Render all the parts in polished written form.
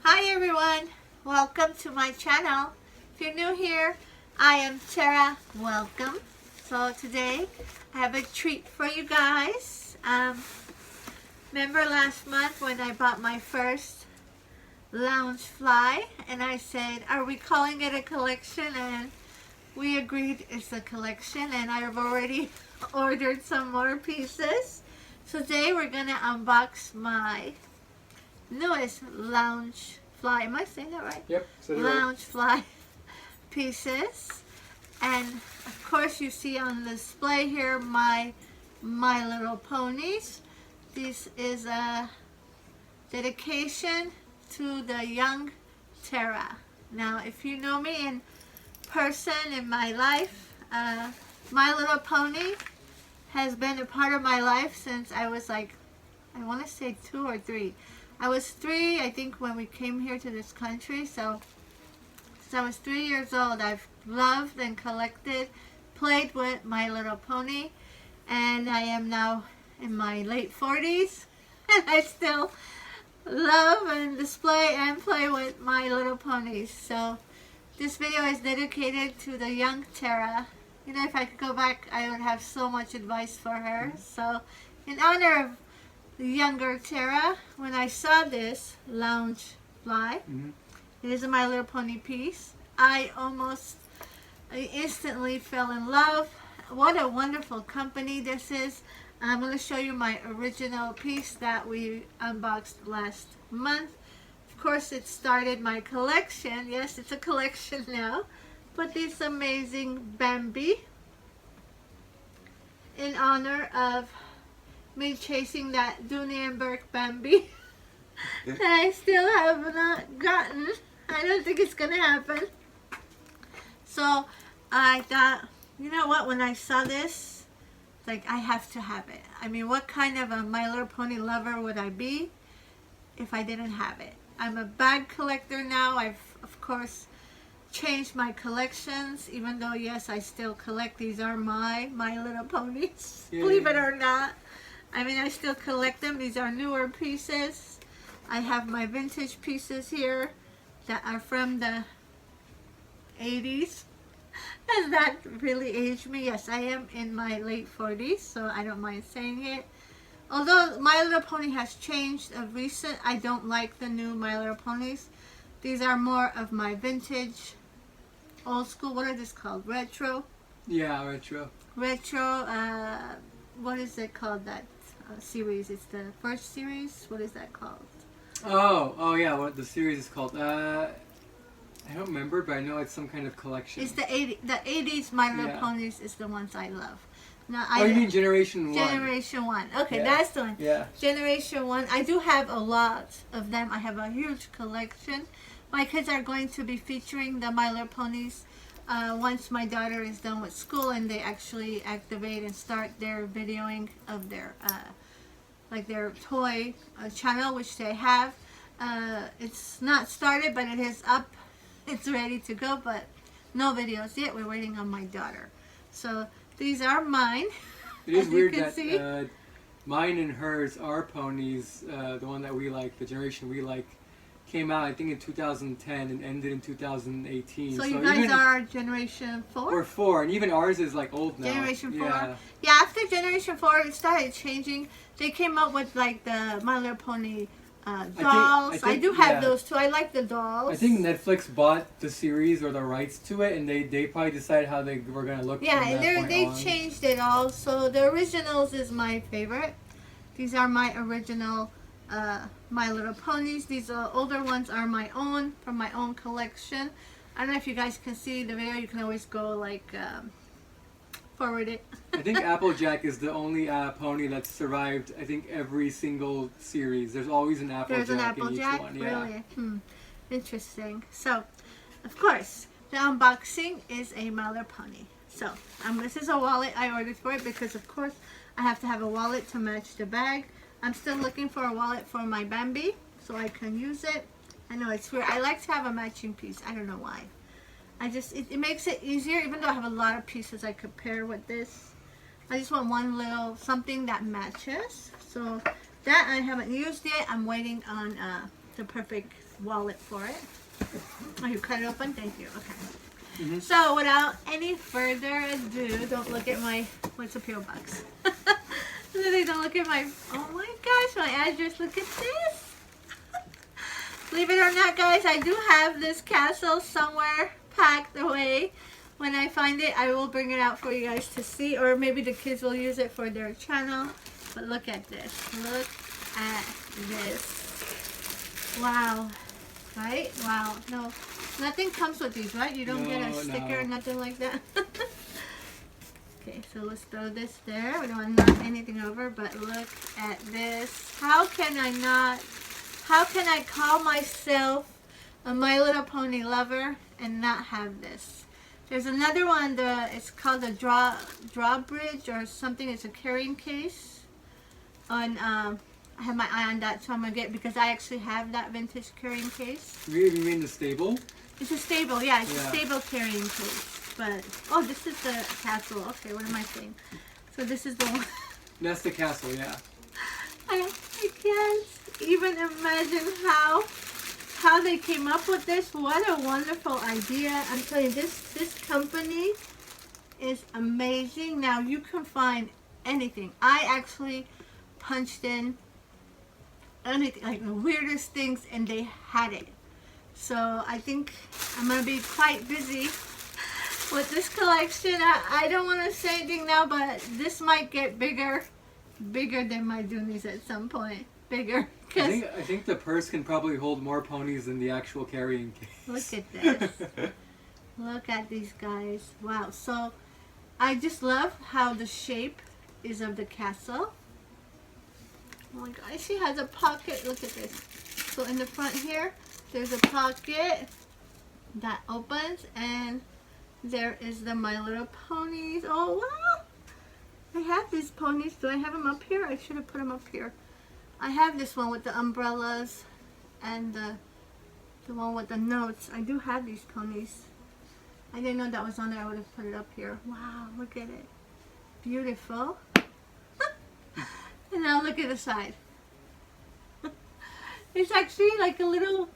Hi everyone, welcome to my channel. If you're new here, I am Tera. Welcome. So today I have a treat for you guys. Remember last month when I bought my first Loungefly and I said, are we calling it a collection? And we agreed it's a collection, and I've already ordered some more pieces. So today we're gonna unbox my newest Loungefly. Am I saying that right? Yep. Loungefly pieces. And of course you see on display here my Little Ponies. This is a dedication to the young Tera. Now if you know me in person in my life, My Little Pony has been a part of my life since I was like, I want to say 2 or 3. I was 3, I think, when we came here to this country. So since I was 3 years old, I've loved and collected, played with My Little Pony, and I am now in my late 40s, and I still love and display and play with My Little Ponies. So this video is dedicated to the young Tera. You know, if I could go back, I would have so much advice for her. So in honor of the younger Tera, when I saw this Loungefly, it is a My Little Pony piece, I instantly fell in love. What a wonderful company this is. I'm going to show you my original piece that we unboxed last month. Of course, it started my collection. Yes, it's a collection now. But this amazing Bambi, in honor of me chasing that Dooney and Burke Bambi that I still have not gotten. I don't think it's gonna happen. So I thought, you know what, when I saw this, like, I have to have it. I mean, what kind of a My Little Pony lover would I be if I didn't have it? I'm a bag collector now. I've, of course, changed my collections, even though, yes, I still collect. These are my Little Ponies, believe it or not. I mean, I still collect them. These are newer pieces. I have my vintage pieces here that are from the 80s. Has that really aged me? Yes, I am in my late 40s, so I don't mind saying it. Although My Little Pony has changed of recent, I don't like the new My Little Ponies. These are more of my vintage, old school, what are this called? Retro? Yeah, retro. Retro, what is it called, that series? It's the first series? What is that called? Oh yeah, what the series is called? I don't remember, but I know it's some kind of collection. It's the 80s My Little Ponies is the ones I love. Now, you mean Generation 1? Generation 1. Okay, that's the one. Yeah. Generation 1. I do have a lot of them. I have a huge collection. My kids are going to be featuring the My Little Ponies once my daughter is done with school and they actually activate and start their videoing of their like their toy channel, which they have. It's not started, but it is up. It's ready to go, but no videos yet. We're waiting on my daughter. So these are mine. It is weird that mine and hers, our ponies, the one that we like, the generation we like, came out I think in 2010 and ended in 2018. So you guys are Generation 4? We're 4, and even ours is like old now. Generation 4. Yeah, after Generation 4 it started changing. They came up with like the My Little Pony dolls. I do have those too. I like the dolls. I think Netflix bought the series or the rights to it, and they probably decided how they were going to look. Yeah, and they changed it all. So the originals is my favorite. These are my original My Little Ponies. These older ones are my own, from my own collection. I don't know if you guys can see the video. You can always go like forward it. I think Applejack is the only pony that's survived, I think, every single series. There's always an Applejack, in each one. Yeah. Really? Interesting. So, of course, the unboxing is a My Little Pony. So, this is a wallet I ordered for it because, of course, I have to have a wallet to match the bag. I'm still looking for a wallet for my Bambi so I can use it. I know it's weird. I like to have a matching piece. I don't know why. It makes it easier, even though I have a lot of pieces I could pair with this. I just want one little something that matches. So that I haven't used yet. I'm waiting on the perfect wallet for it. Oh, you cut it open? Thank you. Okay. Mm-hmm. So without any further ado, don't look at my, what's a PO box? Really, don't look at my, oh my gosh, my address. Look at this. Believe it or not, guys, I do have this castle somewhere packed away. When I find it, I will bring it out for you guys to see, or maybe the kids will use it for their channel. But look at this. Look at this. Wow. Right? Wow. No, nothing comes with these, right? You don't get a sticker or nothing like that. Okay, so let's throw this there. We don't want to knock anything over, but look at this. How can I call myself a My Little Pony lover and not have this? There's another one, it's called the drawbridge or something. It's a carrying case. I have my eye on that, so I'm going to get, because I actually have that vintage carrying case. You mean the stable? It's a stable, yeah, it's a stable carrying case. But, oh, this is the castle. Okay, what am I saying? So this is the one. That's the castle, yeah. I can't even imagine how they came up with this. What a wonderful idea. I'm telling you, this company is amazing. Now, you can find anything. I actually punched in anything, like the weirdest things, and they had it. So I think I'm going to be quite busy with this collection. I don't want to say anything now, but this might get bigger than my Dooneys at some point. Bigger. I think the purse can probably hold more ponies than the actual carrying case. Look at this. Look at these guys. Wow. So I just love how the shape is of the castle. Oh my God. She has a pocket. Look at this. So in the front here, there's a pocket that opens, and there is the My Little Ponies. Oh wow. I have these ponies. Do I have them up here? I should have put them up here. I have this one with the umbrellas and the one with the notes. I do have these ponies. I didn't know that was on there. I would have put it up here. Wow, look at it. Beautiful. And now look at the side. It's actually like a little,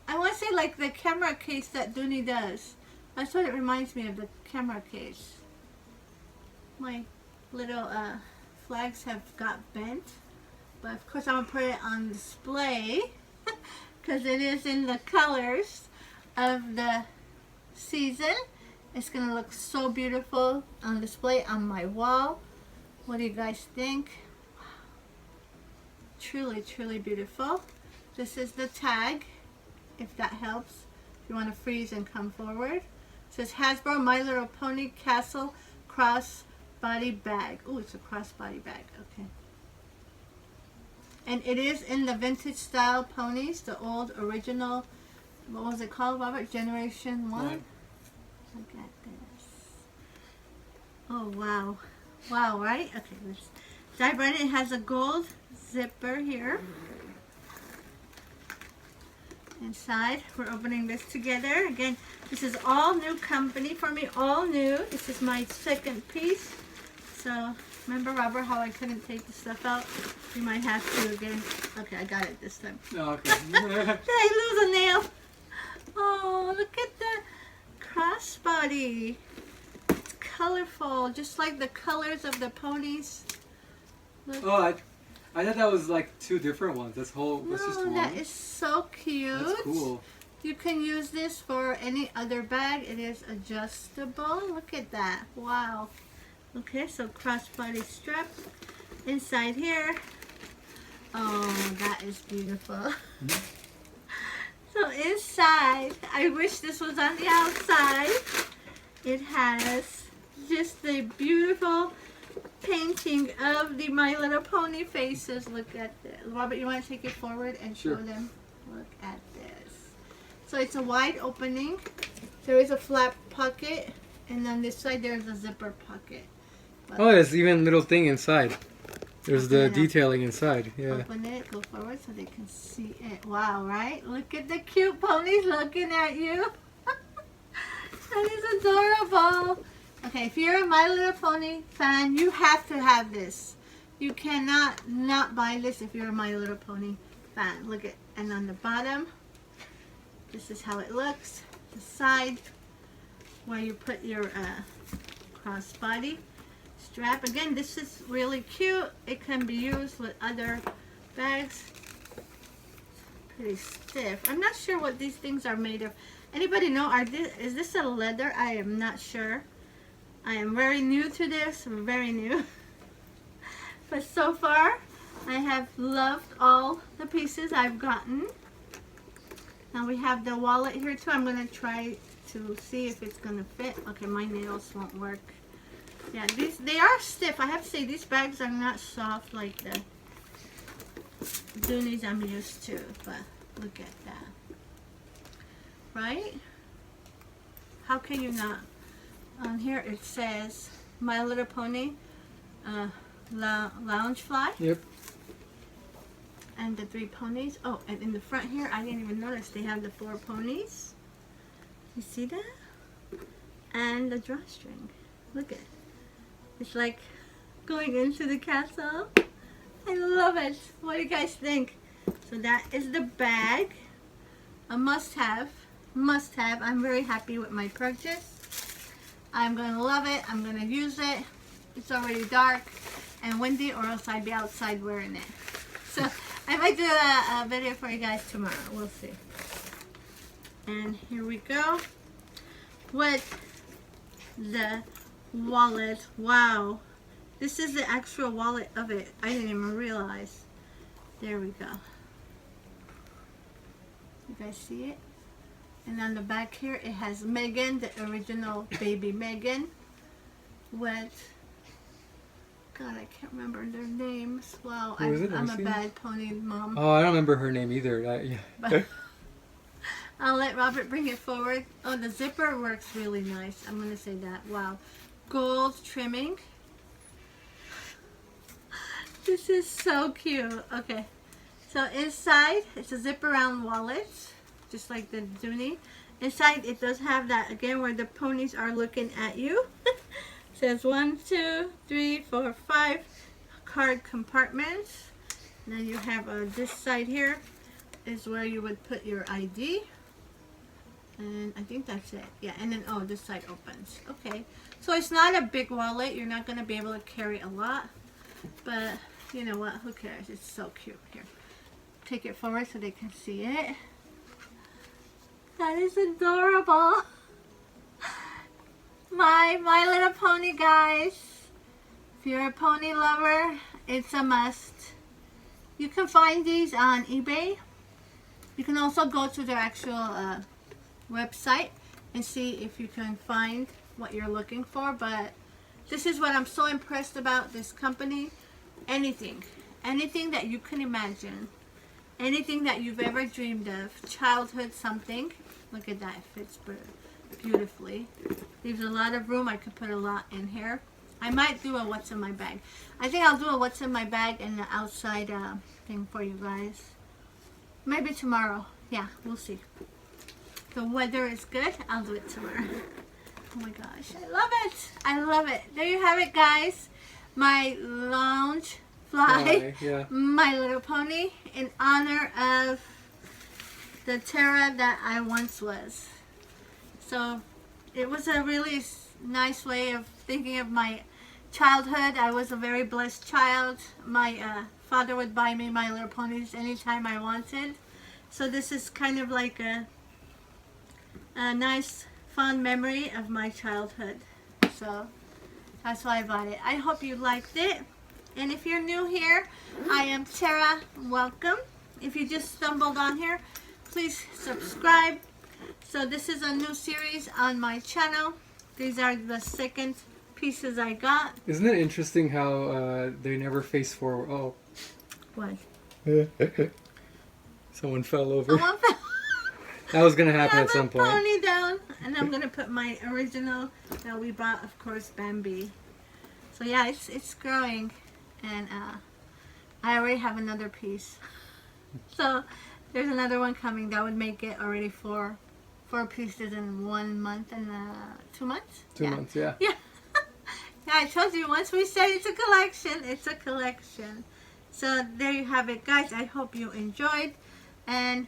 I want to say like the camera case that Dooney does. That's what it reminds me of, the camera case. My little flags have got bent. But of course I'm going to put it on display because it is in the colors of the season. It's going to look so beautiful on display on my wall. What do you guys think? Truly, truly beautiful. This is the tag, if that helps. If you want to freeze and come forward. It says Hasbro My Little Pony Castle Crossbody Bag. Oh, it's a crossbody bag. Okay. And it is in the vintage style ponies, the old original, what was it called, Robert? Generation 1? Look at this. Oh, wow. Wow, right? Okay, let's dive right in. It has a gold zipper here. Inside, we're opening this together. Again, this is all new company for me, all new. This is my second piece. So, remember, Robert, how I couldn't take the stuff out? You might have to again. Okay, I got it this time. Oh, okay. Did I lose a nail? Oh, look at the crossbody. It's colorful, just like the colors of the ponies. Look. Oh, I thought that was like two different ones. That's just one. That is so cute. That's cool. You can use this for any other bag. It is adjustable. Look at that. Wow. Okay, so crossbody strap inside here. Oh, that is beautiful. Mm-hmm. So inside, I wish this was on the outside. It has just the beautiful painting of the My Little Pony faces. Look at this. Robert, you want to take it forward and show them? Look at this. So it's a wide opening. There is a flap pocket, and on this side there's a zipper pocket. But oh, there's even a little thing inside. There's the detailing inside. Yeah. Open it, go forward so they can see it. Wow, right? Look at the cute ponies looking at you. That is adorable. Okay, if you're a My Little Pony fan, you have to have this. You cannot not buy this if you're a My Little Pony fan. Look at, and on the bottom, This is how it looks. The side where you put your crossbody strap. Again, this is really cute. It can be used with other bags. Pretty stiff. I'm not sure what these things are made of. Anybody know? Is this a leather? I am not sure. I am very new to this. Very new. But so far, I have loved all the pieces I've gotten. Now we have the wallet here too. I'm going to try to see if it's going to fit. Okay, my nails won't work. Yeah, they are stiff. I have to say these bags are not soft like the Dooneys I'm used to. But look at that. Right? How can you not? On here it says My Little Pony Loungefly. Yep. And the 3 ponies. Oh, and in the front here, I didn't even notice they have the 4 ponies. You see that? And the drawstring. Look at it. It's like going into the castle. I love it. What do you guys think? So that is the bag. A must-have. Must-have. I'm very happy with my purchase. I'm going to love it. I'm going to use it. It's already dark and windy, or else I'd be outside wearing it. So I might do a video for you guys tomorrow. We'll see. And here we go with the wallet. Wow. This is the actual wallet of it. I didn't even realize. There we go. You guys see it? And on the back here, it has Megan, the original baby Megan, with, God, I can't remember their names. Wow, I'm a bad pony mom. Oh, I don't remember her name either. Yeah. But I'll let Robert bring it forward. Oh, the zipper works really nice. I'm going to say that. Wow. Gold trimming. This is so cute. Okay. So inside, it's a zip around wallet, just like the Dooney. Inside, it does have that, again, where the ponies are looking at you. It says 1, 2, 3, 4, 5 card compartments. And then you have this side here is where you would put your ID. And I think that's it. Yeah, and then, oh, this side opens. Okay. So it's not a big wallet. You're not going to be able to carry a lot. But, you know what? Who cares? It's so cute. Here. Take it forward so they can see it. That is adorable. My Little Pony, guys. If you're a pony lover, it's a must. You can find these on eBay. You can also go to their actual website and see if you can find what you're looking for. But this is what I'm so impressed about this company. Anything that you can imagine, anything that you've ever dreamed of, childhood something. Look at that, it fits beautifully. Leaves a lot of room. I could put a lot in here. I might do a what's in my bag. I think I'll do a what's in my bag and the outside thing for you guys. Maybe tomorrow. Yeah, we'll see. The weather is good. I'll do it tomorrow. Oh my gosh, I love it. I love it. There you have it, guys. My Loungefly, yeah. My Little Pony, in honor of the Tera that I once was. So it was a really nice way of thinking of my childhood. I was a very blessed child. My father would buy me My Little Ponies anytime I wanted. So this is kind of like a nice, fond memory of my childhood. So that's why I bought it. I hope you liked it. And if you're new here, I am Tera. Welcome. If you just stumbled on here, please subscribe. So this is a new series on my channel. These are the second pieces I got. Isn't it interesting how they never face forward? Oh. What? Someone fell over. Someone fell. That was going to happen at some point. Pony down. And I'm going to put my original that we bought, of course, Bambi. So yeah, it's growing. And I already have another piece. So there's another one coming that would make it already four pieces in 1 month and 2 months. 2 months, yeah. Yeah. Yeah, I told you, once we said it's a collection, it's a collection. So there you have it, guys. I hope you enjoyed. And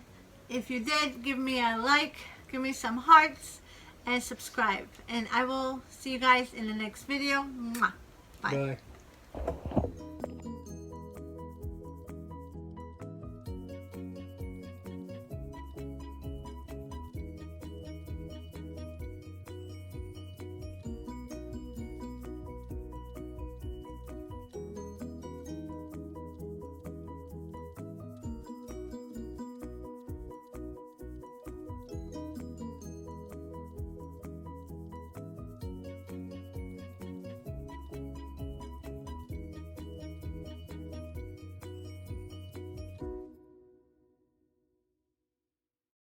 If you did, give me a like, give me some hearts, and subscribe. And I will see you guys in the next video. Mwah. Bye. Bye.